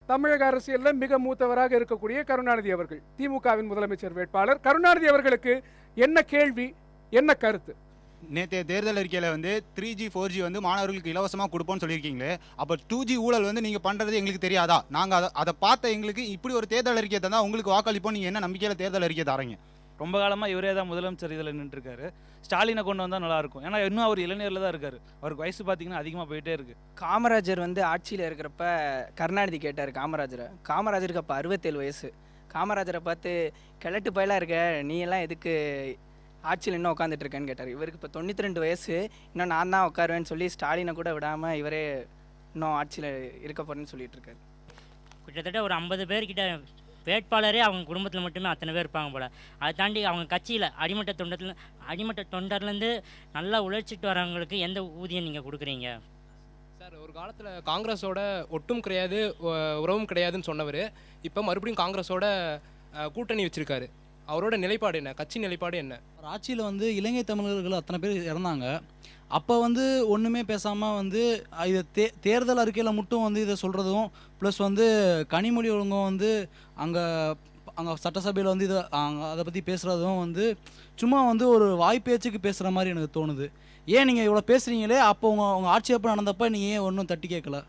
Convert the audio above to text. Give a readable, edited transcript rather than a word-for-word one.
தமிழக அரசியலில் மிக மூத்தவராக இருக்கக்கூடிய கருணாநிதி அவர்கள் திமுகவின் முதலமைச்சர் வேட்பாளர். கருணாநிதி அவர்களுக்கு என்ன கேள்வி, என்ன கருத்து? நேற்றைய தேர்தல் அறிக்கையில் வந்து 3G 4G வந்து மாணவர்களுக்கு இலவசமாக கொடுப்போம்னு சொல்லியிருக்கீங்களே, அப்போ 2G ஊழல் வந்து நீங்கள் பண்ணுறது எங்களுக்கு தெரியாதா? நாங்கள் அதை பார்த்த எங்களுக்கு இப்படி ஒரு தேர்தல் அறிக்கை தான் உங்களுக்கு வாக்களிப்போம். நீங்கள் என்ன நம்பிக்கையில் தேர்தல் அறிக்கை தரீங்க? ரொம்ப காலமாக இவரே தான் முதலமைச்சர் இதில் நின்றுருக்காரு. ஸ்டாலினை கொண்டு வந்தால் நல்லாயிருக்கும். ஏன்னா இன்னும் அவர் இளைஞரில் தான் இருக்கார். அவருக்கு வயசு பார்த்தீங்கன்னா அதிகமாக போயிட்டே இருக்குது. காமராஜர் வந்து ஆட்சியில் இருக்கிறப்ப கருணாநிதி கேட்டார் காமராஜருக்கு அப்போ 67 வயசு. காமராஜரை பார்த்து கிழட்டு பயலாக இருக்க, நீ எல்லாம் எதுக்கு ஆட்சியில் இன்னும் உட்காந்துட்டு இருக்கேன்னு கேட்டார். இவருக்கு இப்போ 92 வயசு, இன்னும் நான் தான் உட்காருவேன்னு சொல்லி ஸ்டாலினை கூட விடாமல் இவரே இன்னும் ஆட்சியில் இருக்க போகிறேன்னு சொல்லிட்டு இருக்காரு. கிட்டத்தட்ட ஒரு 50 பேர்கிட்ட வேட்பாளரே அவங்க குடும்பத்தில் மட்டுமே அத்தனை பேர் இருப்பாங்க போல். அதை தாண்டி அவங்க கட்சியில் அடிமட்ட தொண்டர்லேருந்து நல்லா உழைச்சிட்டு வரவங்களுக்கு எந்த ஊதியம் நீங்கள் கொடுக்குறீங்க? சார், ஒரு காலத்தில் காங்கிரஸோட ஒட்டும் கிடையாது, உறவும் கிடையாதுன்னு சொன்னவர் இப்போ மறுபடியும் காங்கிரஸோட கூட்டணி வச்சுருக்காரு. அவரோட நிலைப்பாடு என்ன? கட்சி நிலைப்பாடு என்ன? ஆட்சியில் வந்து இலங்கை தமிழர்கள் அத்தனை பேர் இறந்தாங்க. அப்போ வந்து ஒன்றுமே பேசாமல் வந்து இதை தேர்தல் அறிக்கையில் மட்டும் வந்து இதை சொல்கிறதும், ப்ளஸ் வந்து கனிமொழி ஒழுங்கும் வந்து அங்கே சட்டசபையில் வந்து அதை பற்றி பேசுகிறதும் வந்து சும்மா வந்து ஒரு வாய்ப்பேச்சுக்கு பேசுகிற மாதிரி எனக்கு தோணுது. ஏன் நீங்கள் இவ்வளோ பேசுகிறீங்களே, அப்போ உங்கள் ஆட்சி அப்போ நடந்தப்போ நீங்கள் ஏன் ஒன்றும் தட்டி கேட்கல?